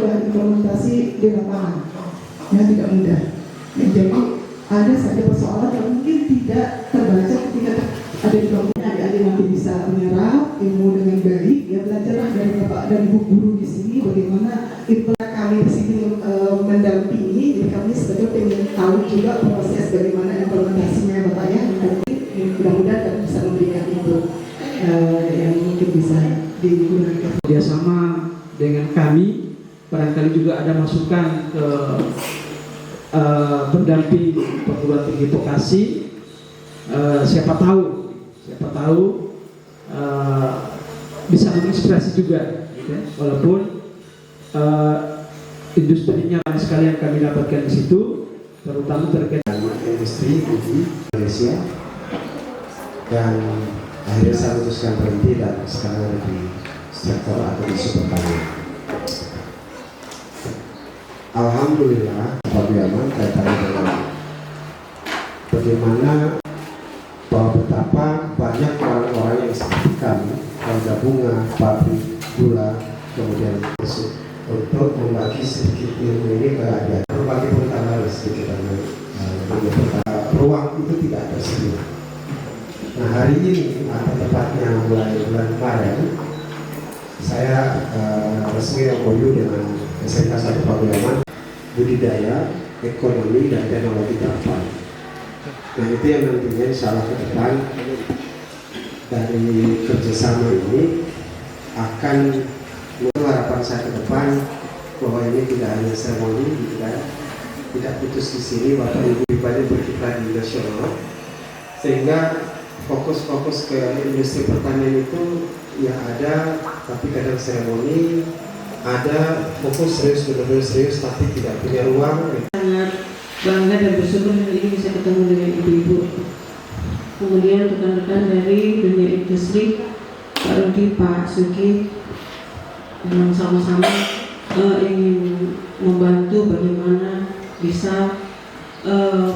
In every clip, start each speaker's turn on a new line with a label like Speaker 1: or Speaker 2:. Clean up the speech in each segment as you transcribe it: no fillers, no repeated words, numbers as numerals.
Speaker 1: udah implementasi di lapangan, ya tidak mudah. Ya, jadi ada saja persoalan yang mungkin tidak terbaca ketika ada di kelompoknya. Adik-adik nanti bisa menyerap ilmu dengan baik. Ya, belajarlah dari bapak dan ibu guru di sini bagaimana kami di sini mendampingi. Jadi kami sebenarnya ingin tahu juga proses bagaimana implementasinya bapak ya. Mudah-mudahan kami bisa memberikan itu yang mungkin bisa digunakan.
Speaker 2: Kerjasama dengan kami, barangkali juga ada masukan ke pendamping perguruan tinggi vokasi. Siapa tahu bisa menginspirasi juga, gitu ya. Walaupun industrinya sekali yang kami dapatkan di situ, terutama terkait
Speaker 3: industri di Malaysia, dan akhirnya saya memutuskan berhenti dan sekarang di sektor atau di pertanian. Alhamdulillah, Pak Biaman kaitannya dengan bagaimana bahwa betapa banyak orang-orang yang seperti kami, warga bunga, pabrik gula, kemudian untuk membagi sedikit ilmu ini ke adik. Berbagi pun tambah sedikit ruang itu tidak tersedia. Nah, hari ini atau tepatnya mulai bulan kemarin, saya resmi MOU dengan SMK 1 Pakualaman budidaya, ekonomi, dan teknologi kapal. Nah, itu yang nantinya insya Allah ke depan dari kerjasama ini akan harapan saya ke depan bahwa ini tidak hanya seremoni, tidak putus di sini, Bapak Ibu pribadi berkiprah di nasional, sehingga fokus ke industri pertanian itu ya ada, tapi kadang seremoni, ada fokus serius, benar-benar serius, tapi tidak punya ruang.
Speaker 4: Sangat bangga dan bersyukur hari ini bisa ketemu dengan ibu-ibu. Kemudian rekan-rekan dari dunia industri, Pak Rudi, Pak Sugi, memang sama-sama ingin membantu bagaimana bisa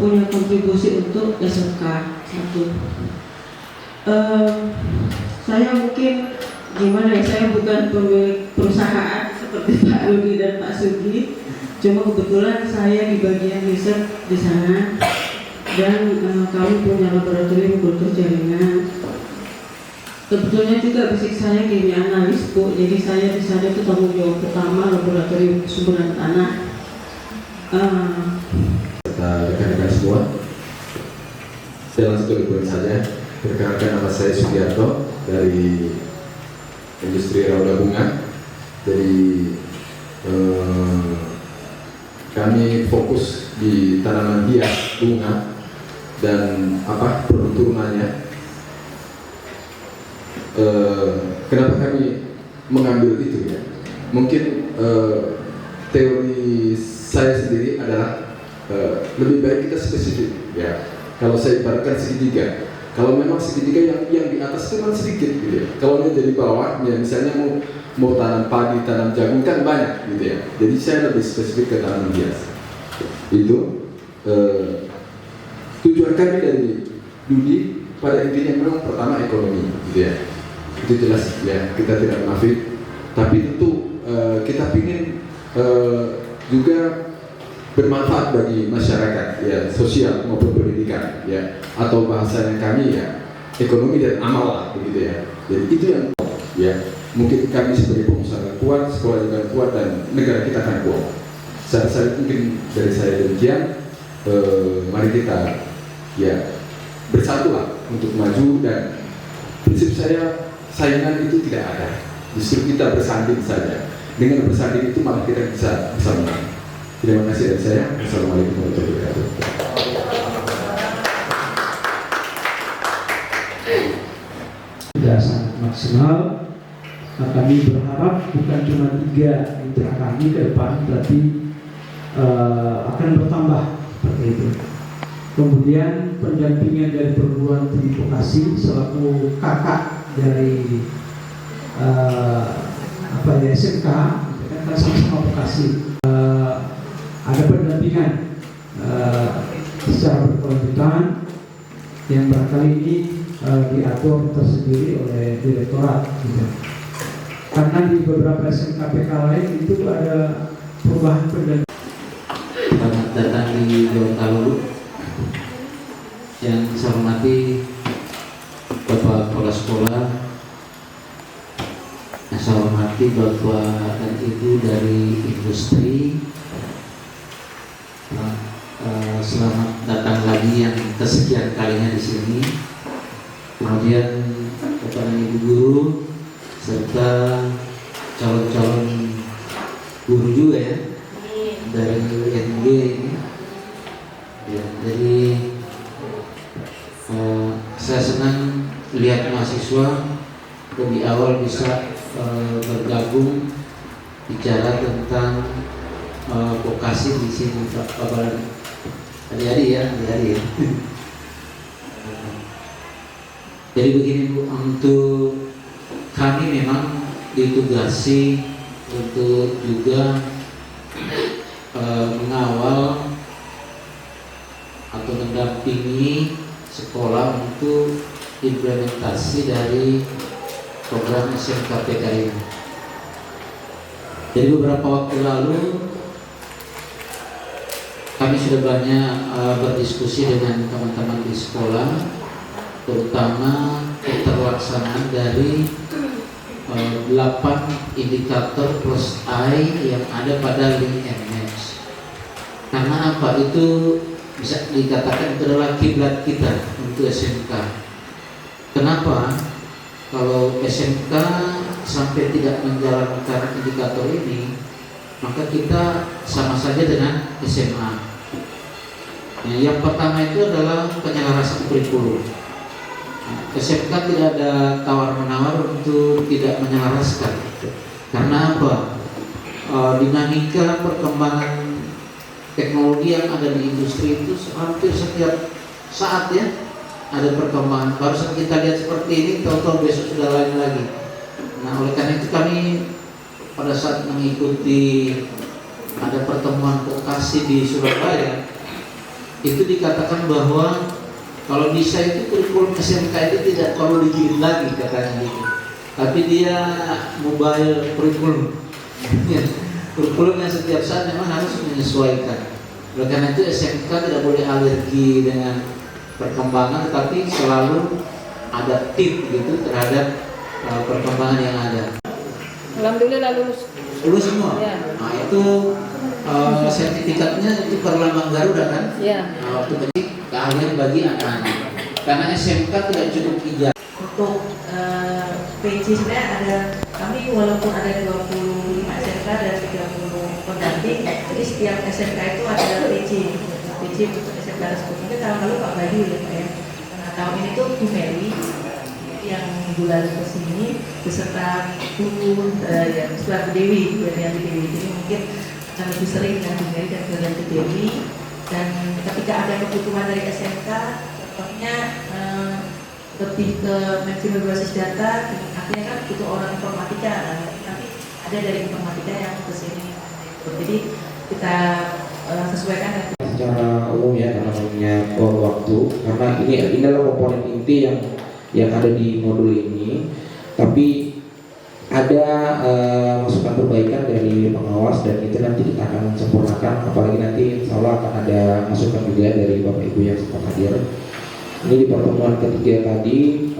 Speaker 4: punya kontribusi untuk SMK 1. Saya mungkin gimana ya, saya bukan pemilik perusahaan seperti Pak Rudi dan Pak Sugi, cuma kebetulan saya di bagian riset di sana, dan kami punya laboratorium kultur jaringan. Sebetulnya juga basic saya kimia analis, Bu. Jadi saya di sana itu tanggung jawab pertama laboratorium sumberan tanah.
Speaker 5: Rekan-rekan semua, saya langsung ke poin saja. Perkenalkan, nama saya Sugiarto dari industri Rauda Bunga. Jadi kami fokus di tanaman hias bunga dan produk turunannya. Kenapa kami mengambil itu ya? Mungkin teori saya sendiri adalah lebih baik kita spesifik ya. Kalau saya ibaratkan segitiga, kalau memang segitiga yang di atas itu kan sedikit gitu ya. Kalau yang di bawah ya, misalnya mau tanam padi, tanam jagung kan banyak gitu ya. Jadi saya lebih spesifik ke tanaman hias. Itu tujuan kami dari Dudi pada intinya memang pertama ekonomi gitu ya. Itu jelas ya, kita tidak munafik, tapi tentu kita ingin juga bermanfaat bagi masyarakat ya, sosial maupun pendidikan ya, atau bahasanya kami ya ekonomi dan amal lah begitu ya. Jadi itu yang ya, mungkin kami sebagai pengusaha kuat, sekolah juga kuat, dan negara kita akan kuat. Saya mungkin dari saya demikian. Mari kita ya bersatulah untuk maju, dan prinsip saya saingan itu tidak ada, justru kita bersanding saja. Dengan bersanding itu malah kita bisa menang. Terima kasih dari saya. Assalamualaikum warahmatullahi wabarakatuh.
Speaker 2: Sudah sangat maksimal. Nah, kami berharap bukan cuma 3 mitra kami ke depan, tapi akan bertambah seperti itu. Kemudian pendampingan dari perguruan tinggi vokasi selaku kakak dari SMK, kita sama-sama vokasi. Ada pendampingan secara berkelanjutan yang barangkali ini diatur tersendiri oleh direktorat gitu. Karena di beberapa SMKPK lain itu ada perubahan pergantian.
Speaker 6: Selamat datang di Gorontalo. Yang saya hormati Bapak Kepala Sekolah, yang saya hormati Bapak dan Ibu dari industri. Selamat datang lagi yang kesekian kalinya di sini. Kemudian Bapak dan Ibu guru serta calon-calon guru juga ya dari UNG ini. Ya, jadi saya senang lihat mahasiswa lebih awal bisa bergabung bicara tentang vokasi di sini Pak adik-adik ya. Jadi begini Bu, untuk kami memang ditugasi untuk juga mengawal atau mendampingi sekolah untuk implementasi dari program SMKPK ini. Jadi beberapa waktu lalu kami sudah banyak berdiskusi dengan teman-teman di sekolah, terutama keterlaksanaan dari 8 indikator plus I yang ada pada link and match. Karena apa? Itu bisa dikatakan itu adalah kiblat kita untuk SMK. Kenapa? Kalau SMK sampai tidak menjalankan indikator ini, maka kita sama saja dengan SMA. Nah, yang pertama itu adalah penyelarasan kurikulum. SMK tidak ada tawar-menawar untuk tidak menyelaraskan. Karena apa? Dinamika perkembangan teknologi yang ada di industri itu hampir setiap saat ya ada perkembangan. Baru saat kita lihat seperti ini, tahu-tahu besok sudah lain lagi. Nah, oleh karena itu kami pada saat mengikuti ada pertemuan vokasi di Surabaya, itu dikatakan bahwa kalau bisa itu kurikulum SMK itu tidak perlu dijilid lagi katanya gitu. Tapi dia mobile kurikulum. Kurikulum yang setiap saat memang harus menyesuaikan. Oleh karena itu SMK tidak boleh alergi dengan perkembangan, tapi selalu adaptif gitu terhadap perkembangan yang ada.
Speaker 7: Alhamdulillah lulus.
Speaker 6: Lulus semua.
Speaker 7: Ya.
Speaker 6: Nah itu sertifikatnya itu Perlambang Garuda kan?
Speaker 7: Ya.
Speaker 6: Nah, waktu kecil keahlian bagi anak-anak. Karena SMK tidak cukup ijazah.
Speaker 4: Untuk PJ sebenarnya ada, kami walaupun ada 25 SMK dan 30 pendamping, jadi setiap SMK itu ada PJ untuk SMK tersebut. Mungkin tahun lalu Pak Bayu ya Pak ya. Nah, tahun ini tuh Bu Mary yang bulan kesini beserta Bu Surat Dewi, Bu Dewi. Jadi mungkin akan lebih sering dengan Bu Mary dan Bu Dewi. Dan ketika ada kebutuhan dari SMK, contohnya lebih ke manajemen berbasis data, akhirnya kan butuh orang informatika, tapi ada dari informatika yang ke sini. Jadi kita sesuaikan
Speaker 6: Secara umum ya, karena punya waktu, karena ini adalah komponen inti yang ada di modul ini, tapi ada masukan perbaikan dari pengawas dan itu nanti kita akan sempurnakan, apalagi nanti insya Allah akan ada masukan juga dari Bapak Ibu yang sempat hadir. Ini di pertemuan ketiga tadi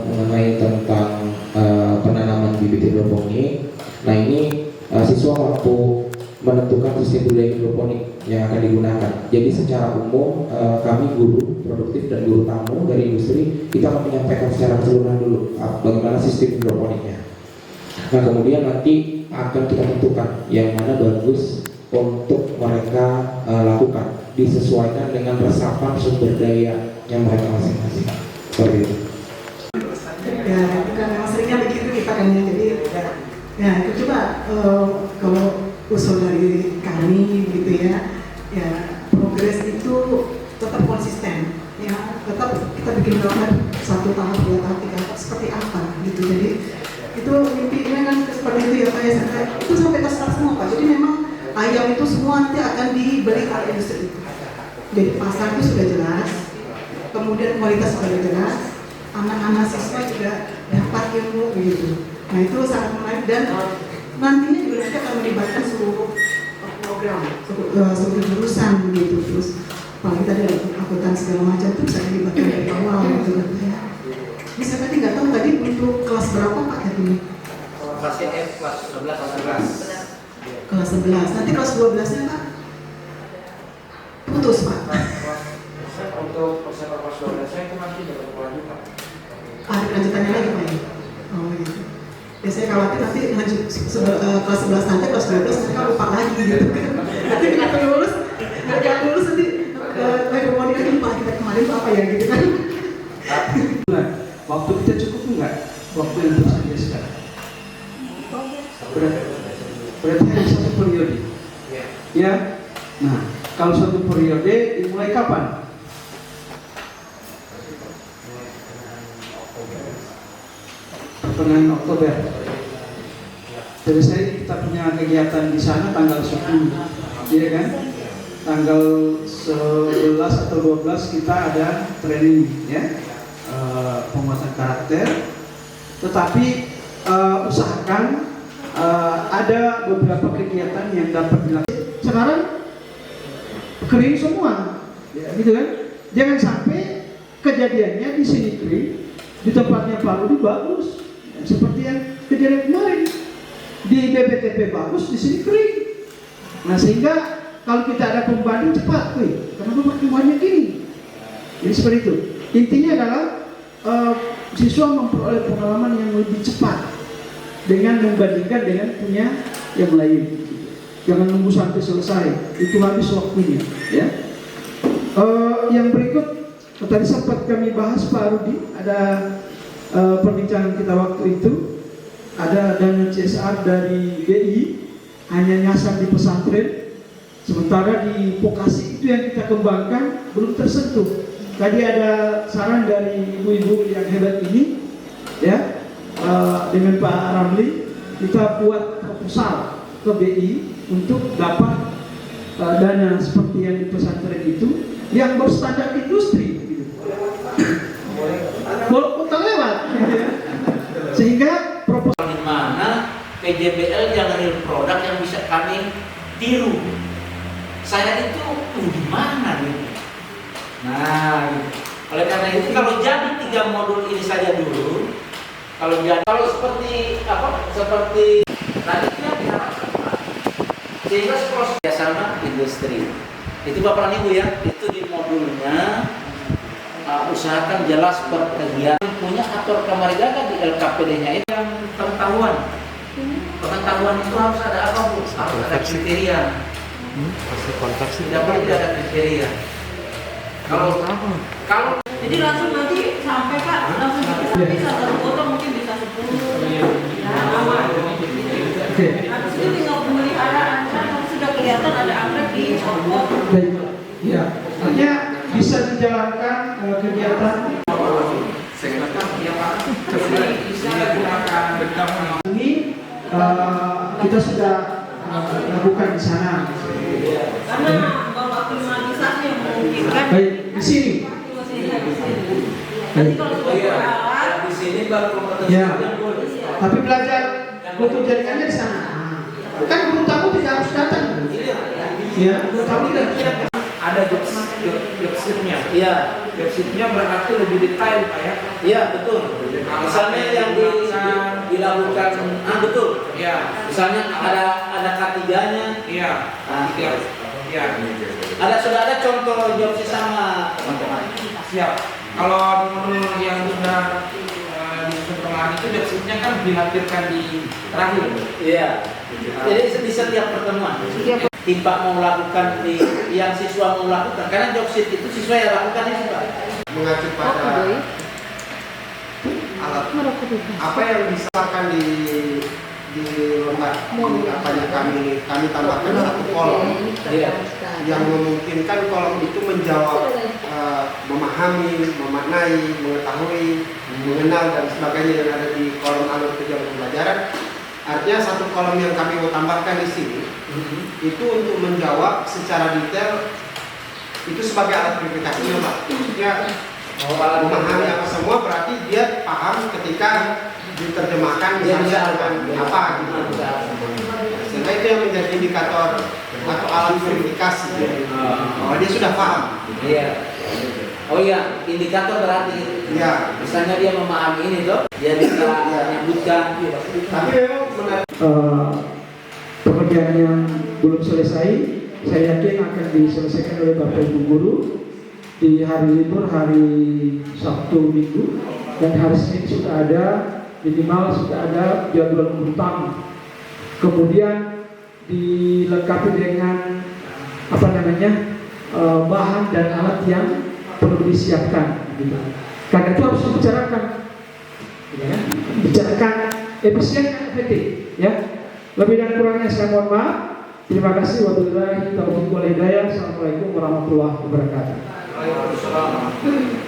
Speaker 6: mengenai tentang penanaman bibit hidroponik. Nah ini siswa mampu menentukan sistem budaya hidroponik yang akan digunakan. Jadi secara umum kami guru produktif dan guru tamu dari industri kita akan menyampaikan secara keseluruhan dulu bagaimana sistem hidroponiknya. Nah kemudian nanti akan kita tentukan yang mana bagus untuk mereka lakukan, disesuaikan dengan resapan sumber daya yang mereka masing-masing. Seperti itu.
Speaker 1: Ya, karena seringnya begitu kita kan ya, jadi ya itu coba kalau usul dari kami gitu ya, ya progres itu tetap konsisten, ya tetap kita bikin gambar 1 tahap, 2 tahap, 3 tahap seperti apa gitu. Jadi itu mimpinya kan seperti itu ya Pak ya, itu sampai terserah semua Pak. Jadi memang ayam itu semua nanti akan dibeli oleh industri itu. Jadi pasar itu sudah jelas, kemudian kualitas sudah jelas, anak-anak siswa juga dapat ilmu gitu. Nah itu sangat menarik dan nantinya juga nanti akan melibatkan seluruh program, seluruh jurusan gitu. Terus apalagi tadi ada akuntan segala macam itu bisa dilibatkan dari awal gitu kan. Bisa tadi nggak tahu tadi untuk kelas berapa Pak ini?
Speaker 6: Kelas F, kelas 11.
Speaker 1: Kelas 11. Nanti kelas 12-nya Pak? Putus Pak.
Speaker 8: Untuk persiapan kelas 12 saya itu masih dapat kelanjutan.
Speaker 1: Ada kelanjutannya lagi Pak ya? Oh gitu. Ya saya khawatir nanti lanjut kelas 11 nanti kelas 12 nanti kan lupa lagi gitu kan. Nanti kita lulus, nggak lulus nanti mau lagi Pak kita kemarin tuh apa ya gitu kan.
Speaker 2: Waktu kita cukup enggak? Waktu yang tersedia sekarang? Berarti hanya satu periode. Ya. Nah, kalau satu periode dimulai kapan? Pertengahan Oktober. Jadi saya kita punya kegiatan di sana tanggal 10, ya kan? Tanggal 11 atau 12 kita ada training, ya, penguatan karakter. Tetapi usahakan ada beberapa kegiatan yang dapat dilakukan. Sekarang kering semua, ya, gitu kan? Jangan sampai kejadiannya di sini kering, di tempatnya Pak Rudi bagus. Seperti yang kejadian kemarin di BPTP bagus, di sini kering. Nah sehingga kalau kita ada pembanding cepat, kenapa makin banyak ini? Jadi seperti itu. Intinya adalah siswa memperoleh pengalaman yang lebih cepat dengan membandingkan dengan punya yang lain. Jangan nunggu sampai selesai, itu habis waktunya. Ya. Yang berikut tadi sempat kami bahas Pak Rudi, ada perbincangan kita waktu itu, ada dana CSR dari BI hanya nyasar di pesantren, sementara di vokasi itu yang kita kembangkan belum tersentuh. Tadi ada saran dari ibu-ibu yang hebat ini, ya, dengan Pak Ramli, kita buat proposal ke BI untuk dapat dana seperti yang di pesantren itu, yang berstandar industri. Gitu. Walaupun terlewat, sehingga proposal
Speaker 6: Di mana PJBL yang real produk yang bisa kami tiru. Saya itu di mana nih? Nah, oleh karena itu kalau jadi 3 modul ini saja dulu, kalau seperti apa? Seperti tadi kita diharapkan sehingga proses sama industri. Itu Bapak dan Ibu ya, itu di modulnya usahakan jelas berkegiatan punya aktor kamarigaga di LKPD-nya itu yang pengetahuan. Pengetahuan itu harus ada apa Bu? Harus ada kriteria. Tidak boleh tidak ada kriteria. Kalau
Speaker 4: Jadi langsung nanti sampai Pak, langsung bisa satu foto mungkin bisa 10. Ya, aman. Habis itu tinggal pemeliharaan kan sudah kelihatan ada anggrek di foto.
Speaker 2: ya, artinya bisa dijalankan kegiatan ini kita sudah lakukan di sana.
Speaker 4: Karena bawa klimatisasi yang memungkinkan.
Speaker 2: Baik, di sini.
Speaker 4: Nanti kalau sudah beralat,
Speaker 6: di sini baru kompetensi
Speaker 2: Ya.
Speaker 6: yang boleh.
Speaker 2: Tapi belajar butuh jaringannya di sana. Kan guru tamu tidak harus datang. Ya, guru tamu tidak.
Speaker 8: Ada job sheet-nya.
Speaker 6: Iya,
Speaker 8: Job sheet-nya berarti lebih detail Pak ya.
Speaker 6: iya betul. Misalnya yang dilakukan, betul.
Speaker 8: Iya.
Speaker 6: Misalnya ada K3-nya.
Speaker 8: Iya. Iya.
Speaker 6: Sudah ada contoh job sheet sama teman-teman.
Speaker 8: Siap. Kalau modul yang sudah disusun kemarin itu job sheet-nya kan dilampirkan di terakhir.
Speaker 6: Iya. Jadi di setiap pertemuan. Timpa mau lakukan yang siswa mau lakukan, karena job sheet itu siswa yang lakukan itu Pak.
Speaker 3: Mengacu pada alat apa yang disahkan di lembar apanya kami tambahkan satu kolom
Speaker 6: Iya.
Speaker 3: yang memungkinkan kolom itu menjawab memahami, memaknai, mengetahui, mengenal dan sebagainya yang ada di kolom alur tujuan pembelajaran. Artinya satu kolom yang kami mau tambahkan di sini itu untuk menjawab secara detail itu sebagai alat verifikasinya Pak. Maksudnya memahami apa semua berarti dia paham ketika diterjemahkan misalnya dengan apa gitu. Sehingga itu yang menjadi indikator atau alat verifikasi bahwa dia sudah paham.
Speaker 6: Iya. Oh iya, indikator berarti.
Speaker 3: Iya.
Speaker 6: Misalnya dia memahami ini tuh, dia bisa menyebutkan.
Speaker 3: Tapi memang menarik.
Speaker 2: Pekerjaan yang belum selesai, saya yakin akan diselesaikan oleh Bapak Ibu Guru di hari libur, hari Sabtu Minggu, dan hari Senin sudah ada, minimal sudah ada jadwal utama. Kemudian dilengkapi dengan bahan dan alat yang perlu disiapkan. Karena itu harus dibicarakan, bicarakan efisien dan efektif. Ya, lebih dan kurangnya saya mohon maaf. Terima kasih. Wabillahi taufiq wal hidayah. Assalamualaikum warahmatullahi wabarakatuh.
Speaker 8: Waalaikumsalam.